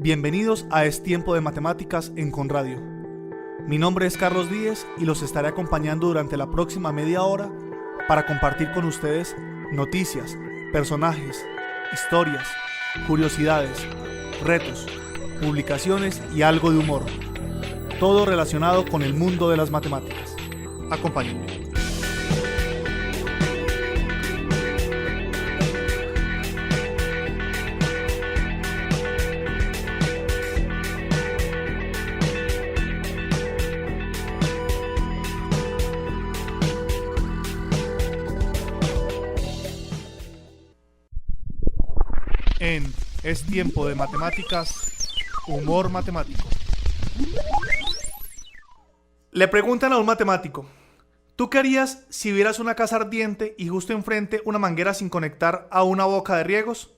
Bienvenidos a Es Tiempo de Matemáticas en Conradio. Mi nombre es Carlos Díez y los estaré acompañando durante la próxima media hora para compartir con ustedes noticias, personajes, historias, curiosidades, retos, publicaciones y algo de humor. Todo relacionado con el mundo de las matemáticas. Acompáñenme. En Es Tiempo de Matemáticas, humor matemático. Le preguntan a un matemático: ¿tú qué harías si vieras una casa ardiente y justo enfrente una manguera sin conectar a una boca de riegos?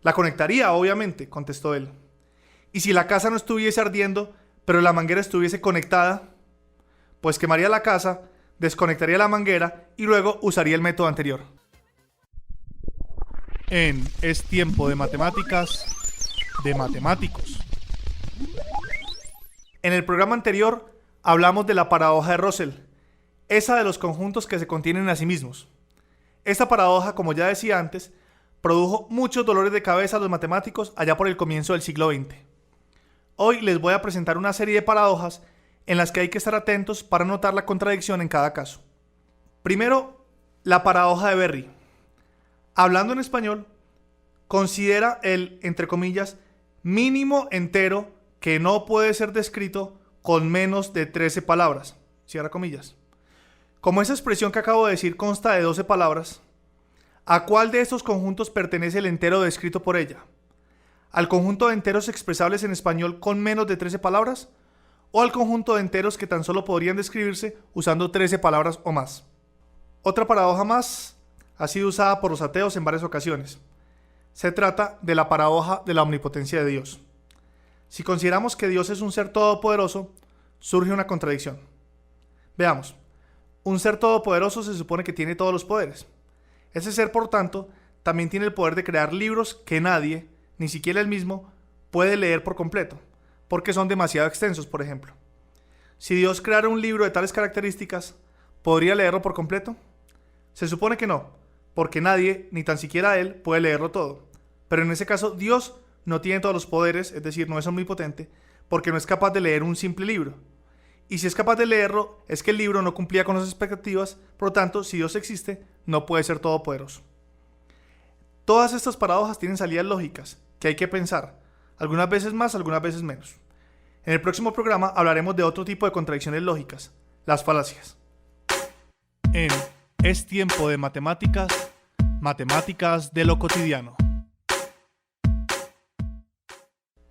La conectaría, obviamente, contestó él. ¿Y si la casa no estuviese ardiendo, pero la manguera estuviese conectada? Pues quemaría la casa, desconectaría la manguera y luego usaría el método anterior. En Es Tiempo de Matemáticas, de matemáticos. En el programa anterior hablamos de la paradoja de Russell, esa de los conjuntos que se contienen a sí mismos. Esta paradoja, como ya decía antes, produjo muchos dolores de cabeza a los matemáticos allá por el comienzo del siglo XX. Hoy les voy a presentar una serie de paradojas en las que hay que estar atentos para notar la contradicción en cada caso. Primero, la paradoja de Berry. Hablando en español, considera el, entre comillas, mínimo entero que no puede ser descrito con menos de 13 palabras. Cierra comillas. Como esa expresión que acabo de decir consta de 12 palabras, ¿a cuál de estos conjuntos pertenece el entero descrito por ella? ¿Al conjunto de enteros expresables en español con menos de 13 palabras? ¿O al conjunto de enteros que tan solo podrían describirse usando 13 palabras o más? Otra paradoja más ha sido usada por los ateos en varias ocasiones. Se trata de la paradoja de la omnipotencia de Dios. Si consideramos que Dios es un ser todopoderoso, surge una contradicción. Veamos, un ser todopoderoso se supone que tiene todos los poderes. Ese ser, por tanto, también tiene el poder de crear libros que nadie, ni siquiera él mismo, puede leer por completo, porque son demasiado extensos, por ejemplo. Si Dios creara un libro de tales características, ¿podría leerlo por completo? Se supone que no, porque nadie, ni tan siquiera él, puede leerlo todo. Pero en ese caso, Dios no tiene todos los poderes, es decir, no es omnipotente, porque no es capaz de leer un simple libro. Y si es capaz de leerlo, es que el libro no cumplía con las expectativas, por lo tanto, si Dios existe, no puede ser todopoderoso. Todas estas paradojas tienen salidas lógicas, que hay que pensar, algunas veces más, algunas veces menos. En el próximo programa hablaremos de otro tipo de contradicciones lógicas, las falacias. En Es Tiempo de Matemáticas, matemáticas de lo cotidiano.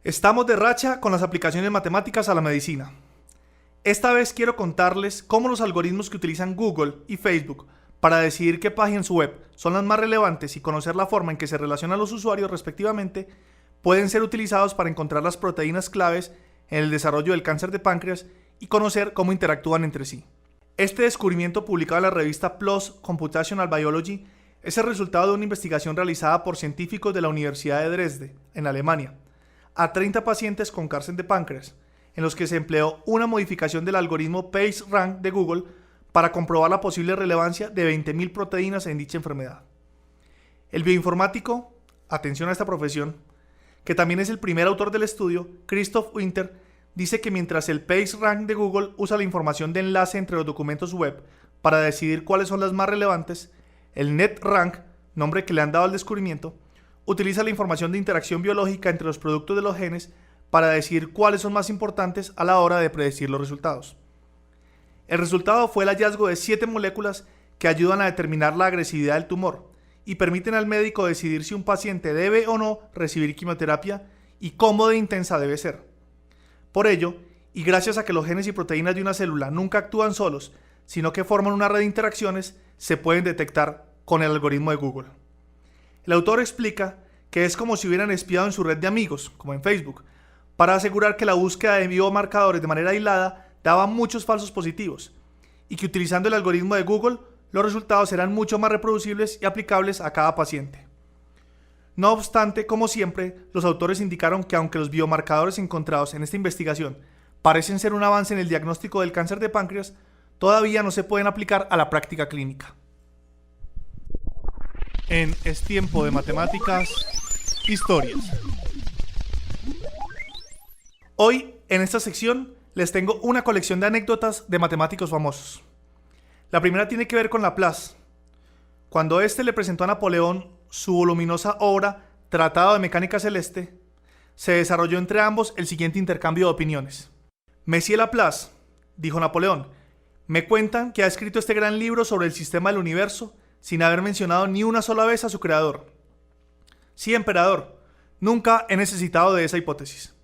Estamos de racha con las aplicaciones matemáticas a la medicina. Esta vez quiero contarles cómo los algoritmos que utilizan Google y Facebook para decidir qué páginas web son las más relevantes y conocer la forma en que se relacionan los usuarios respectivamente, pueden ser utilizados para encontrar las proteínas claves en el desarrollo del cáncer de páncreas y conocer cómo interactúan entre sí. Este descubrimiento, publicado en la revista PLOS Computational Biology, es el resultado de una investigación realizada por científicos de la Universidad de Dresde, en Alemania, a 30 pacientes con cáncer de páncreas, en los que se empleó una modificación del algoritmo PageRank de Google para comprobar la posible relevancia de 20.000 proteínas en dicha enfermedad. El bioinformático, atención a esta profesión, que también es el primer autor del estudio, Christoph Winter, dice que mientras el PageRank de Google usa la información de enlace entre los documentos web para decidir cuáles son las más relevantes, el NetRank, nombre que le han dado al descubrimiento, utiliza la información de interacción biológica entre los productos de los genes para decidir cuáles son más importantes a la hora de predecir los resultados. El resultado fue el hallazgo de 7 moléculas que ayudan a determinar la agresividad del tumor y permiten al médico decidir si un paciente debe o no recibir quimioterapia y cómo de intensa debe ser. Por ello, y gracias a que los genes y proteínas de una célula nunca actúan solos, sino que forman una red de interacciones, se pueden detectar con el algoritmo de Google. El autor explica que es como si hubieran espiado en su red de amigos, como en Facebook, para asegurar que la búsqueda de biomarcadores de manera aislada daba muchos falsos positivos, y que utilizando el algoritmo de Google, los resultados serán mucho más reproducibles y aplicables a cada paciente. No obstante, como siempre, los autores indicaron que aunque los biomarcadores encontrados en esta investigación parecen ser un avance en el diagnóstico del cáncer de páncreas, todavía no se pueden aplicar a la práctica clínica. En Es Tiempo de Matemáticas, historias. Hoy, en esta sección, les tengo una colección de anécdotas de matemáticos famosos. La primera tiene que ver con Laplace. Cuando éste le presentó a Napoleón su voluminosa obra Tratado de Mecánica Celeste, se desarrolló entre ambos el siguiente intercambio de opiniones. Monsieur Laplace, dijo Napoleón, me cuentan que ha escrito este gran libro sobre el sistema del universo sin haber mencionado ni una sola vez a su creador. Sí, emperador, nunca he necesitado de esa hipótesis.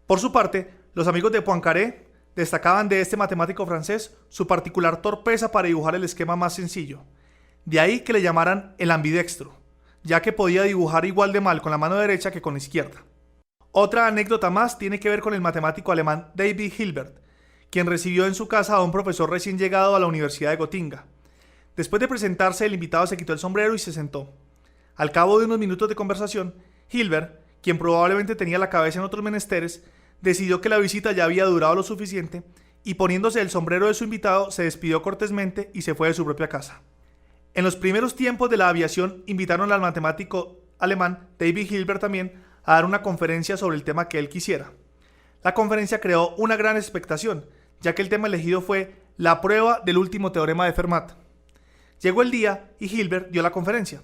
Por su parte, los amigos de Poincaré destacaban de este matemático francés su particular torpeza para dibujar el esquema más sencillo. De ahí que le llamaran el ambidextro, ya que podía dibujar igual de mal con la mano derecha que con la izquierda. Otra anécdota más tiene que ver con el matemático alemán David Hilbert, quien recibió en su casa a un profesor recién llegado a la Universidad de Gotinga. Después de presentarse, el invitado se quitó el sombrero y se sentó. Al cabo de unos minutos de conversación, Hilbert, quien probablemente tenía la cabeza en otros menesteres, decidió que la visita ya había durado lo suficiente y poniéndose el sombrero de su invitado, se despidió cortésmente y se fue de su propia casa. En los primeros tiempos de la aviación, invitaron al matemático alemán David Hilbert también a dar una conferencia sobre el tema que él quisiera. La conferencia creó una gran expectación, ya que el tema elegido fue la prueba del último teorema de Fermat. Llegó el día y Hilbert dio la conferencia.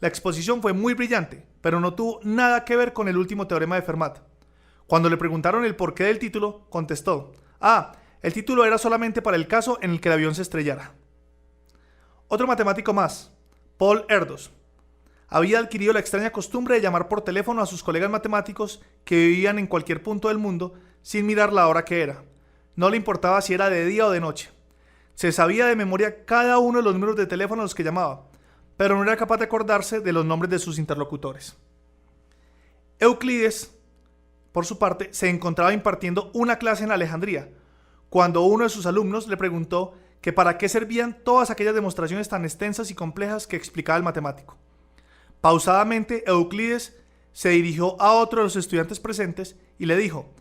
La exposición fue muy brillante, pero no tuvo nada que ver con el último teorema de Fermat. Cuando le preguntaron el porqué del título, contestó: el título era solamente para el caso en el que el avión se estrellara. Otro matemático más, Paul Erdos, había adquirido la extraña costumbre de llamar por teléfono a sus colegas matemáticos que vivían en cualquier punto del mundo sin mirar la hora que era. No le importaba si era de día o de noche. Se sabía de memoria cada uno de los números de teléfono a los que llamaba, pero no era capaz de acordarse de los nombres de sus interlocutores. Euclides, por su parte, se encontraba impartiendo una clase en Alejandría, cuando uno de sus alumnos le preguntó que para qué servían todas aquellas demostraciones tan extensas y complejas que explicaba el matemático. Pausadamente, Euclides se dirigió a otro de los estudiantes presentes y le dijo: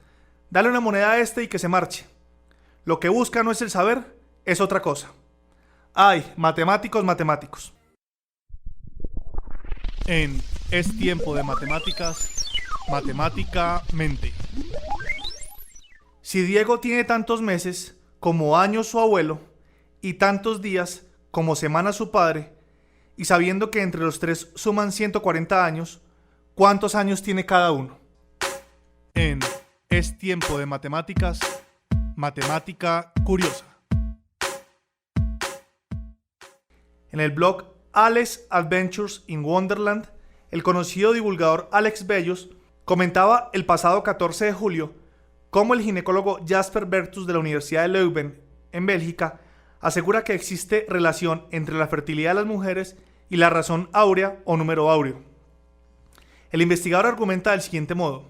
dale una moneda a este y que se marche. Lo que busca no es el saber, es otra cosa. ¡Ay, matemáticos, matemáticos! En Es Tiempo de Matemáticas, matemáticamente. Si Diego tiene tantos meses como años su abuelo, y tantos días como semanas su padre, y sabiendo que entre los tres suman 140 años, ¿cuántos años tiene cada uno? En Es Tiempo de Matemáticas, matemática curiosa. En el blog Alex Adventures in Wonderland, el conocido divulgador Alex Bellos comentaba el pasado 14 de julio cómo el ginecólogo Jasper Bertus de la Universidad de Leuven, en Bélgica, asegura que existe relación entre la fertilidad de las mujeres y la razón áurea o número áureo. El investigador argumenta del siguiente modo: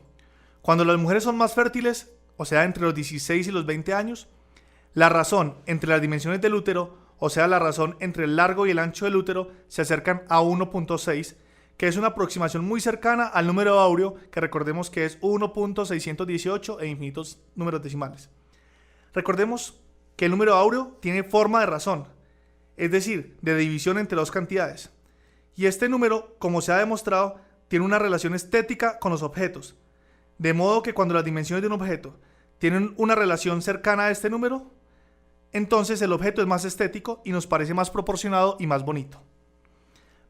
cuando las mujeres son más fértiles, o sea, entre los 16 y los 20 años, la razón entre las dimensiones del útero, o sea, la razón entre el largo y el ancho del útero, se acercan a 1.6, que es una aproximación muy cercana al número áureo, que recordemos que es 1.618 e infinitos números decimales. Recordemos que el número áureo tiene forma de razón, es decir, de división entre dos cantidades. Y este número, como se ha demostrado, tiene una relación estética con los objetos, de modo que cuando las dimensiones de un objeto tienen una relación cercana a este número, entonces el objeto es más estético y nos parece más proporcionado y más bonito.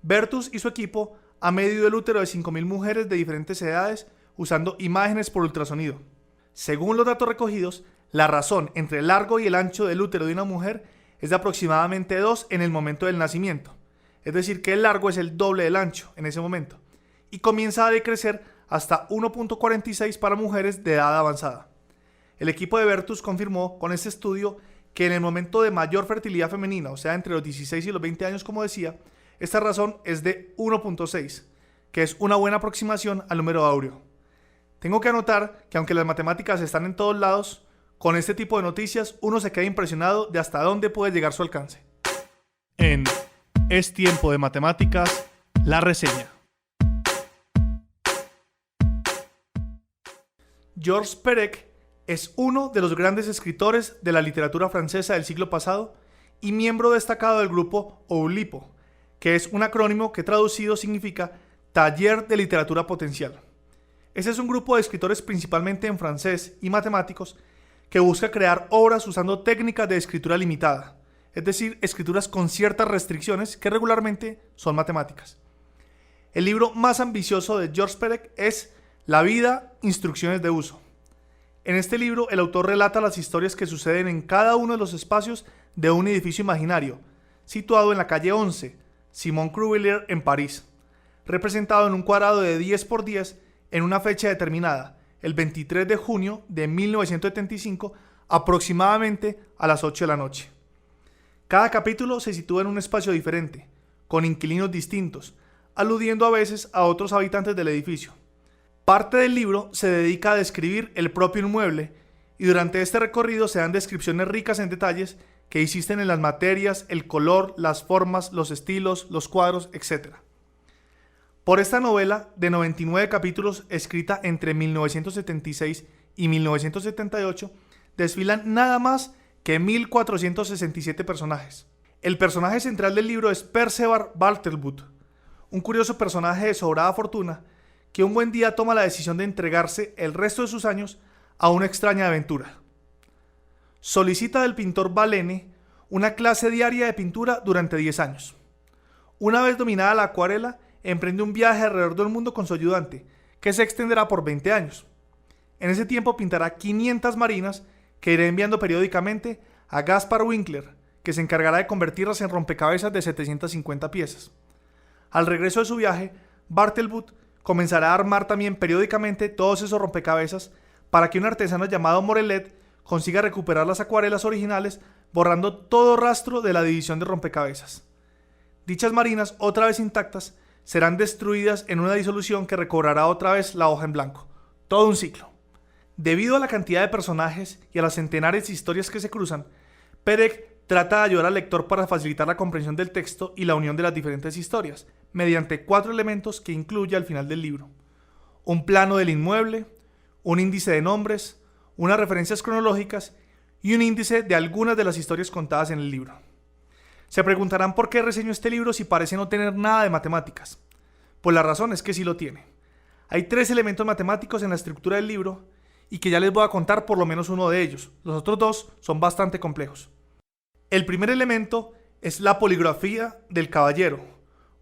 Bertus y su equipo han medido el útero de 5.000 mujeres de diferentes edades usando imágenes por ultrasonido. Según los datos recogidos, la razón entre el largo y el ancho del útero de una mujer es de aproximadamente 2 en el momento del nacimiento, es decir, que el largo es el doble del ancho en ese momento, y comienza a decrecer hasta 1.46 para mujeres de edad avanzada. El equipo de Bertus confirmó con este estudio que en el momento de mayor fertilidad femenina, o sea, entre los 16 y los 20 años, como decía, esta razón es de 1.6, que es una buena aproximación al número áureo. Tengo que anotar que aunque las matemáticas están en todos lados, con este tipo de noticias uno se queda impresionado de hasta dónde puede llegar su alcance. En Es Tiempo de Matemáticas, la reseña. Georges Perec es uno de los grandes escritores de la literatura francesa del siglo pasado y miembro destacado del grupo Oulipo, que es un acrónimo que traducido significa Taller de Literatura Potencial. Ese es un grupo de escritores principalmente en francés y matemáticos que busca crear obras usando técnicas de escritura limitada, es decir, escrituras con ciertas restricciones que regularmente son matemáticas. El libro más ambicioso de Georges Perec es La vida, instrucciones de uso. En este libro, el autor relata las historias que suceden en cada uno de los espacios de un edificio imaginario, situado en la calle 11, Simon Cruvelier, en París, representado en un cuadrado de 10 por 10 en una fecha determinada, el 23 de junio de 1975, aproximadamente a las 8 de la noche. Cada capítulo se sitúa en un espacio diferente, con inquilinos distintos, aludiendo a veces a otros habitantes del edificio. Parte del libro se dedica a describir el propio inmueble y durante este recorrido se dan descripciones ricas en detalles que insisten en las materias, el color, las formas, los estilos, los cuadros, etc. Por esta novela de 99 capítulos escrita entre 1976 y 1978 desfilan nada más que 1467 personajes. El personaje central del libro es Perceval Bartleby, un curioso personaje de sobrada fortuna que un buen día toma la decisión de entregarse el resto de sus años a una extraña aventura. Solicita del pintor Balene una clase diaria de pintura durante 10 años. Una vez dominada la acuarela, emprende un viaje alrededor del mundo con su ayudante, que se extenderá por 20 años. En ese tiempo pintará 500 marinas que irá enviando periódicamente a Gaspar Winkler, que se encargará de convertirlas en rompecabezas de 750 piezas. Al regreso de su viaje, Bartleby comenzará a armar también periódicamente todos esos rompecabezas para que un artesano llamado Morelet consiga recuperar las acuarelas originales, borrando todo rastro de la división de rompecabezas. Dichas marinas, otra vez intactas, serán destruidas en una disolución que recobrará otra vez la hoja en blanco. Todo un ciclo. Debido a la cantidad de personajes y a las centenares de historias que se cruzan, Perec trata de ayudar al lector para facilitar la comprensión del texto y la unión de las diferentes historias, mediante 4 elementos que incluye al final del libro: un plano del inmueble, un índice de nombres, unas referencias cronológicas y un índice de algunas de las historias contadas en el libro. Se preguntarán por qué reseño este libro si parece no tener nada de matemáticas. Pues la razón es que sí lo tiene. Hay 3 elementos matemáticos en la estructura del libro y que ya les voy a contar por lo menos uno de ellos. Los otros 2 son bastante complejos. El primer elemento es la poligrafía del caballero,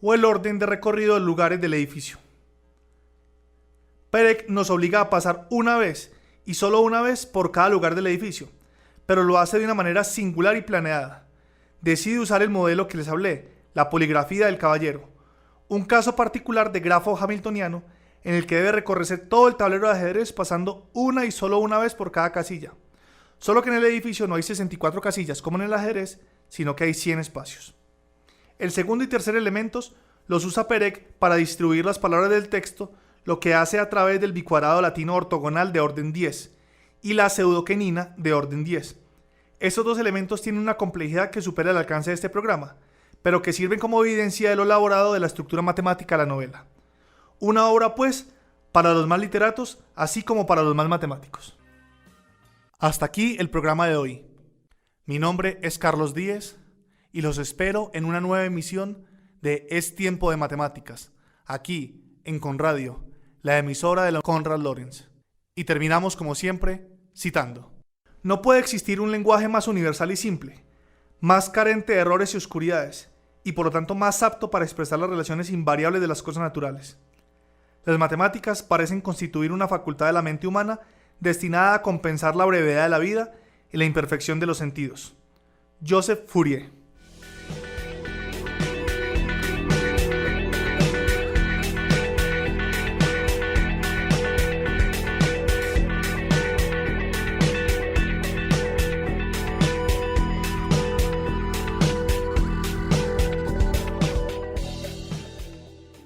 o el orden de recorrido de lugares del edificio. Perec nos obliga a pasar una vez, y solo una vez, por cada lugar del edificio, pero lo hace de una manera singular y planeada. Decide usar el modelo que les hablé, la poligrafía del caballero, un caso particular de grafo hamiltoniano en el que debe recorrerse todo el tablero de ajedrez pasando una y solo una vez por cada casilla. Solo que en el edificio no hay 64 casillas como en el ajedrez, sino que hay 100 espacios. El segundo y tercer elementos los usa Perec para distribuir las palabras del texto, lo que hace a través del bicuadrado latino ortogonal de orden 10 y la pseudoquenina de orden 10. Estos 2 elementos tienen una complejidad que supera el alcance de este programa, pero que sirven como evidencia de lo elaborado de la estructura matemática de la novela. Una obra, pues, para los más literatos, así como para los más matemáticos. Hasta aquí el programa de hoy. Mi nombre es Carlos Díez y los espero en una nueva emisión de Es Tiempo de Matemáticas, aquí en Conradio, la emisora de la Konrad Lorenz. Y terminamos como siempre citando: no puede existir un lenguaje más universal y simple, más carente de errores y oscuridades, y por lo tanto más apto para expresar las relaciones invariables de las cosas naturales. Las matemáticas parecen constituir una facultad de la mente humana destinada a compensar la brevedad de la vida y la imperfección de los sentidos. Joseph Fourier.